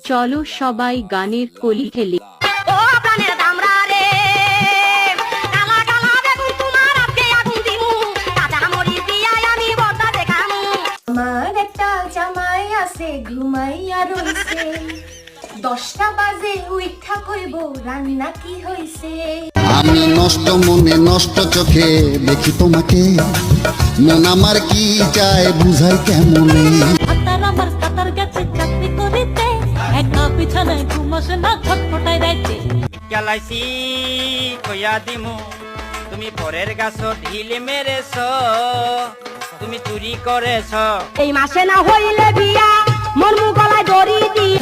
চলো সবাই গানের কলি খেলি। ও প্রাণের দামড়া রে, কালা কালা বেগুন তোমার আজকে আগুন দিমু, কাঁচা মরিচ দিয়া আমি বর্দা দেখামু। আমার একটা জামাই আছে ঘুমাইয়া রইছে, 10টা বাজে উইঠা কইব রান্না কি হইছে। আমি নষ্ট মনে নষ্ট চোখে দেখি তোমাকে, মন আমার কি চায় বুঝাই কেমনে। হাতার আমার কাতার গেছে চাকরি করিতে, একা বিছানায় ঘুম আসে না ছটফটায় রাইতে। কেলাইছি কইয়া দিমু, তুমি পরের গাছ ঢিল মেরেছ, তুমি চুরি করেছ। এই মাসে না হইলে বিয়া, মন গলায় দড়ি দিয়া